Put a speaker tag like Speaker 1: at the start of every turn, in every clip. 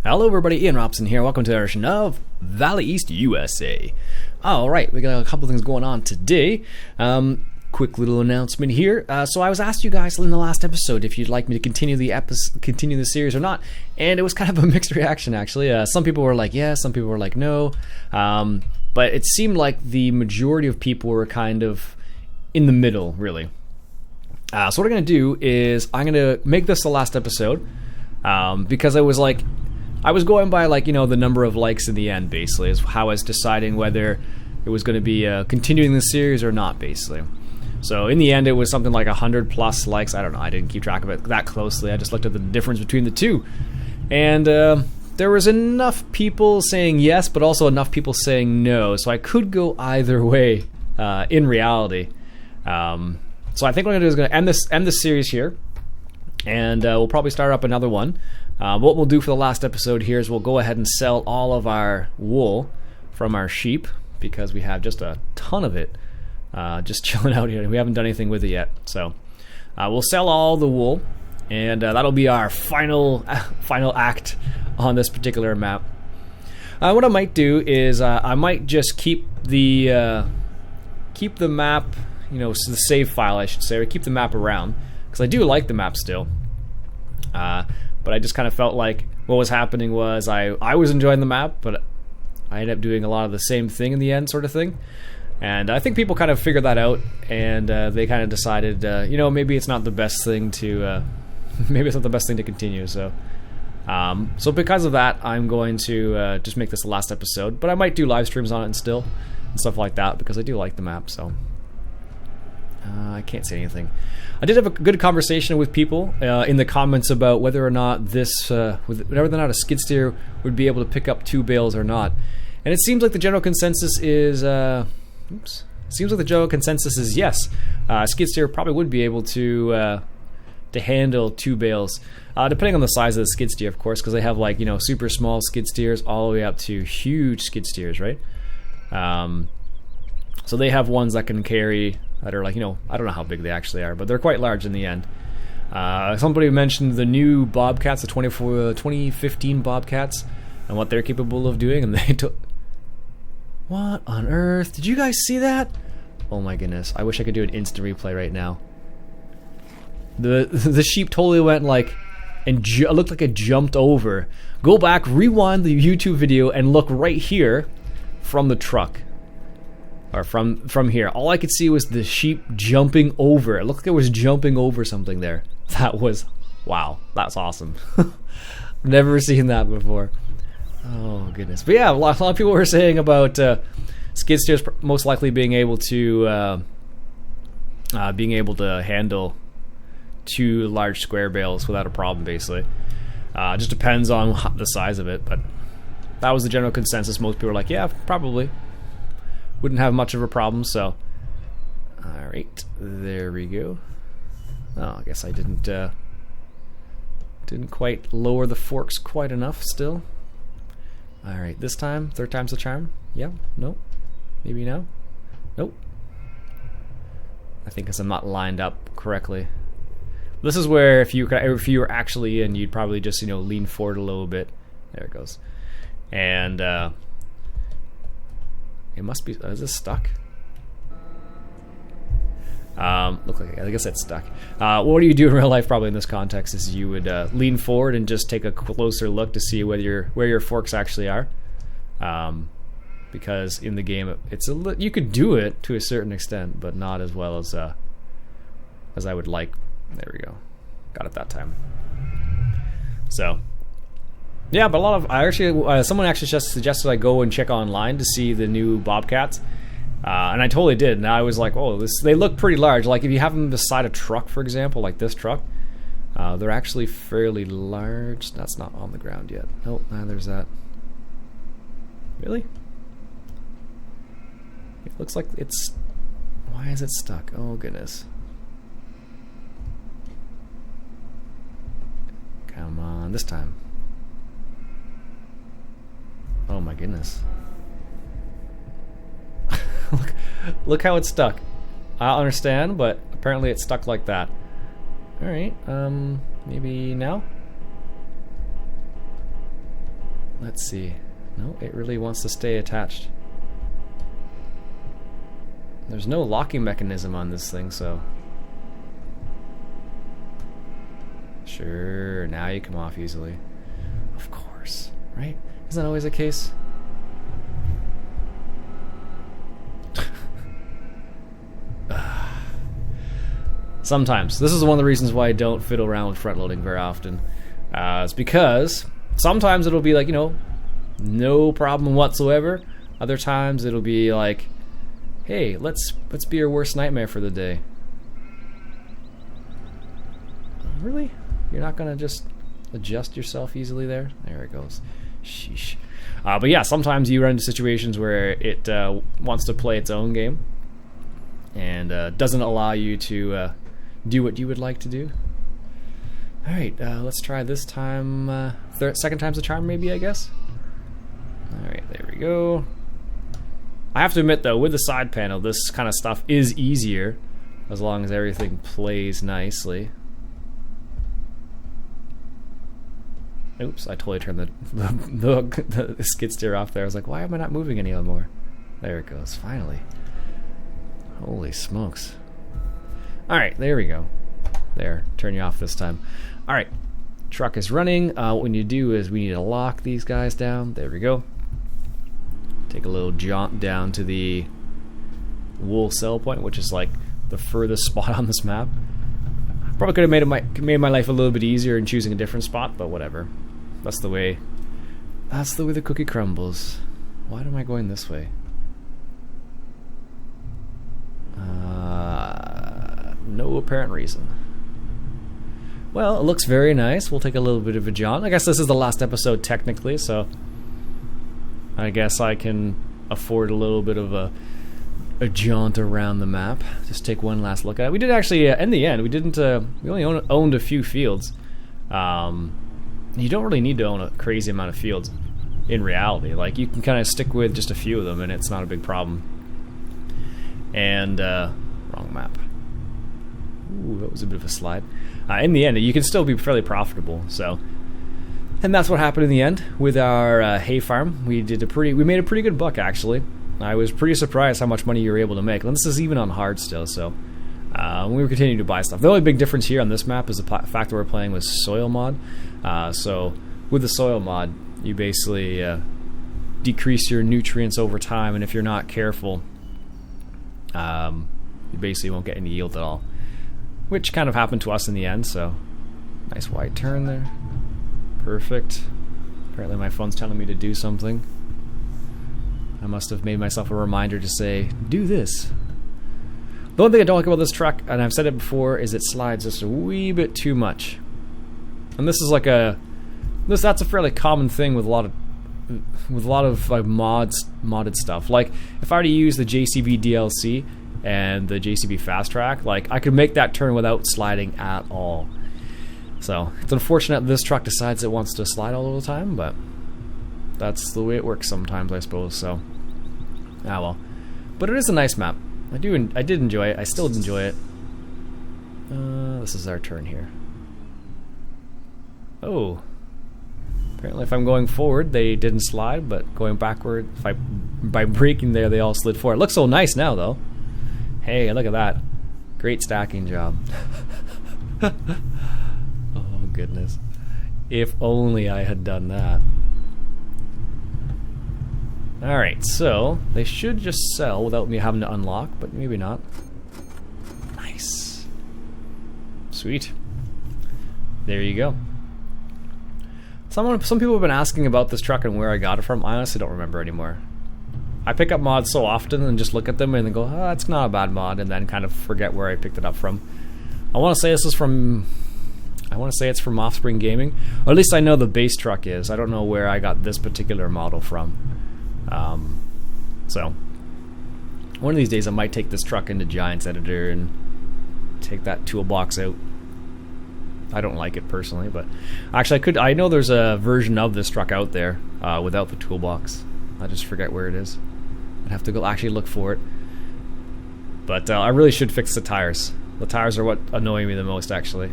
Speaker 1: Hello everybody, Iain Robson here. Welcome to our edition of Valley East USA. Alright, we got a couple things going on today. Quick little announcement here. So I was asked you guys in the last episode if you'd like me to continue the series or not, and it was kind of a mixed reaction actually. Some people were like yes, some people were like no, but it seemed like the majority of people were kind of in the middle, really. So what I'm going to do is I'm going to make this the last episode, because I was going by the number of likes in the end, basically, is how I was deciding whether it was going to be continuing the series or not, basically. So in the end, it was something like 100 plus likes. I don't know. I didn't keep track of it that closely. I just looked at the difference between the two. And there was enough people saying yes, but also enough people saying no. So I could go either way in reality. So I think what I'm going to do is going to end this series here. And we'll probably start up another one. What we'll do for the last episode here is we'll go ahead and sell all of our wool from our sheep, because we have just a ton of it just chilling out here. We haven't done anything with it yet. So we'll sell all the wool, and that'll be our final act on this particular map. What I might do is I might just keep the map, the save file, I should say, or keep the map around, because I do like the map still. But I just kind of felt like what was happening was I was enjoying the map, but I ended up doing a lot of the same thing in the end, sort of thing. And I think people kind of figured that out, and they kind of decided, maybe it's not the best thing to, continue. So, so because of that, I'm going to just make this the last episode. But I might do live streams on it and stuff like that, because I do like the map. So. I can't say anything. I did have a good conversation with people in the comments about whether or not whether or not a skid steer would be able to pick up 2 bales or not. And it seems like the general consensus is yes. Skid steer probably would be able to handle 2 bales, depending on the size of the skid steer, of course, because they have super small skid steers all the way up to huge skid steers, right? So they have ones that can carry, that are I don't know how big they actually are, but they're quite large in the end. Somebody mentioned the new Bobcats, the 2015 Bobcats, and what they're capable of doing, and they took... What on earth? Did you guys see that? Oh my goodness, I wish I could do an instant replay right now. The sheep totally went and it looked like it jumped over. Go back, rewind the YouTube video, and look right here from the truck. Or from here. All I could see was the sheep jumping over. It looked like it was jumping over something there. That was... Wow. That's awesome. Never seen that before. Oh, goodness. But yeah, a lot of people were saying about skid steers most likely being able to handle 2 large square bales without a problem, basically. Just depends on the size of it, but that was the general consensus. Most people were like, yeah, probably. Wouldn't have much of a problem, so... Alright, there we go. Oh, I guess I didn't quite lower the forks quite enough still. Alright, this time, third time's the charm. Yeah, nope. Maybe now? Nope. I think because I'm not lined up correctly. This is where if you were actually in, you'd probably just, lean forward a little bit. There it goes. And, it must be... is this stuck? Look like... I guess it's stuck. What do you do in real life probably in this context is you would lean forward and just take a closer look to see where your forks actually are. Because in the game, you could do it to a certain extent, but not as well as I would like. There we go. Got it that time. So... Yeah, but someone actually just suggested I go and check online to see the new Bobcats, and I totally did. And I was like, "Oh, they look pretty large." Like if you have them beside a truck, for example, like this truck, they're actually fairly large. That's not on the ground yet. Oh, there's that. Really? It looks like it's... Why is it stuck? Oh goodness! Come on, this time. Oh my goodness. look how it's stuck. I don't understand, but apparently it's stuck like that. Alright, maybe now? Let's see. No, it really wants to stay attached. There's no locking mechanism on this thing, so... Sure, now you come off easily. Of course, right? Isn't that always the case? Sometimes. This is one of the reasons why I don't fiddle around with front loading very often. It's because sometimes it'll be like, you know, no problem whatsoever. Other times it'll be like, hey, let's be your worst nightmare for the day. Really? You're not gonna just adjust yourself easily there? There it goes. Sheesh. But yeah, sometimes you run into situations where it wants to play its own game and doesn't allow you to do what you would like to do. Alright, let's try this time. Second time's the charm, maybe, I guess? Alright, there we go. I have to admit, though, with the side panel, this kind of stuff is easier as long as everything plays nicely. Oops, I totally turned the skid steer off there. I was like, why am I not moving any more? There it goes, finally. Holy smokes. Alright, there we go. There, turn you off this time. Alright, truck is running. What we need to do is we need to lock these guys down. There we go. Take a little jaunt down to the wool sell point, which is like the furthest spot on this map. Probably could have made my life a little bit easier in choosing a different spot, but whatever. That's the way the cookie crumbles. Why am I going this way? No apparent reason. Well, it looks very nice. We'll take a little bit of a jaunt. I guess this is the last episode technically, so I guess I can afford a little bit of a jaunt around the map. Just take one last look at it. We did actually, in the end, we didn't. We only owned a few fields. You don't really need to own a crazy amount of fields in reality. Like, you can kind of stick with just a few of them, and it's not a big problem. And wrong map. Ooh, that was a bit of a slide. In the end, you can still be fairly profitable. So, and that's what happened in the end with our hay farm. We made a pretty good buck actually. I was pretty surprised how much money you were able to make. And this is even on hard still, so we were continuing to buy stuff. The only big difference here on this map is the fact that we're playing with soil mod. So with the soil mod, you basically decrease your nutrients over time, and if you're not careful, you basically won't get any yield at all. Which kind of happened to us in the end, so nice wide turn there. Perfect. Apparently my phone's telling me to do something. I must have made myself a reminder to say, do this. The one thing I don't like about this truck, and I've said it before, is it slides just a wee bit too much. And this is like that's a fairly common thing with a lot of like modded stuff. Like if I were to use the JCB DLC and the JCB Fast Track, like I could make that turn without sliding at all. So it's unfortunate this truck decides it wants to slide all the time, but that's the way it works sometimes, I suppose. So, well. But it is a nice map. I did enjoy it. I still enjoy it. This is our turn here. Oh. Apparently if I'm going forward, they didn't slide, but going backward, by braking there, they all slid forward. It looks so nice now, though. Hey, look at that. Great stacking job. Oh, goodness. If only I had done that. Alright, so they should just sell without me having to unlock, but maybe not. Nice. Sweet. There you go. Some people have been asking about this truck and where I got it from. I honestly don't remember anymore. I pick up mods so often and just look at them and then go, oh, it's not a bad mod, and then kind of forget where I picked it up from. I want to say it's from Offspring Gaming, or at least I know the base truck is. I don't know where I got this particular model from. So one of these days I might take this truck into Giants Editor and take that toolbox out. I don't like it personally, but actually I know there's a version of this truck out there without the toolbox. I just forget where it is. I'd have to go actually look for it. But I really should fix the tires. The tires are what annoy me the most, actually.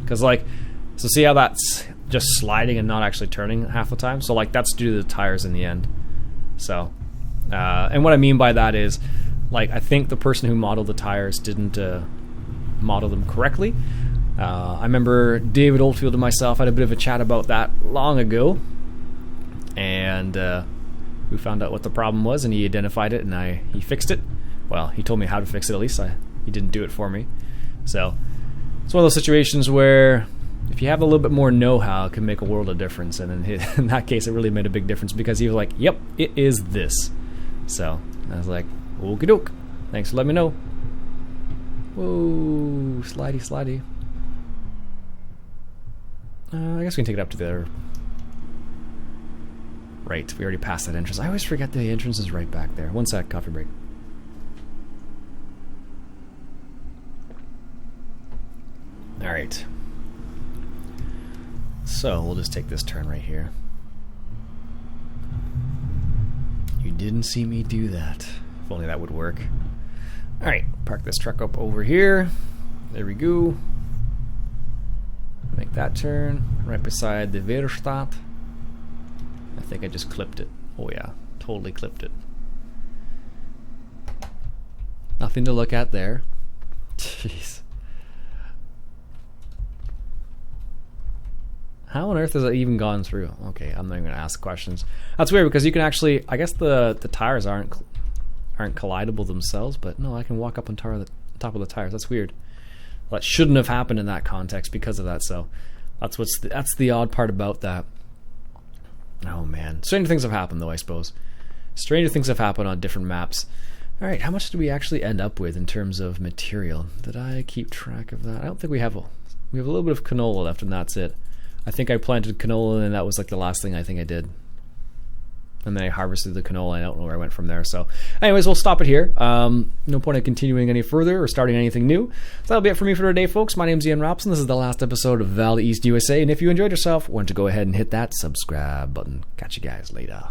Speaker 1: Because, like, so see how just sliding and not actually turning half the time. So like that's due to the tires in the end. So, and what I mean by that is, like, I think the person who modeled the tires didn't model them correctly. I remember David Oldfield and myself had a bit of a chat about that long ago, and we found out what the problem was, and he identified it, and he fixed it. Well, he told me how to fix it, at least. He didn't do it for me. So it's one of those situations where if you have a little bit more know-how, it can make a world of difference. And in that case, it really made a big difference because he was like, yep, it is this. So I was like, okie doke. Thanks for letting me know. Whoa, slidey, slidey. I guess we can take it up to the other. Right, we already passed that entrance. I always forget the entrance is right back there. One sec, coffee break. Alright. So, we'll just take this turn right here. You didn't see me do that. If only that would work. Alright, park this truck up over here. There we go. Make that turn. Right beside the Werkstatt. I think I just clipped it. Oh yeah, totally clipped it. Nothing to look at there. Jeez. How on earth has it even gone through? Okay, I'm not even going to ask questions. That's weird because you can actually, I guess the tires aren't collidable themselves, but no, I can walk up on top of the tires. That's weird. Well, that shouldn't have happened in that context because of that. So that's the odd part about that. Oh man, stranger things have happened though, I suppose. Stranger things have happened on different maps. All right, how much did we actually end up with in terms of material? Did I keep track of that? I don't think we have a little bit of canola left, and that's it. I think I planted canola, and that was like the last thing I think I did. And then I harvested the canola. I don't know where I went from there. So anyways, we'll stop it here. No point in continuing any further or starting anything new. So that'll be it for me for today, folks. My name's Iain Robson. This is the last episode of Valley East USA. And if you enjoyed yourself, why don't you go ahead and hit that subscribe button. Catch you guys later.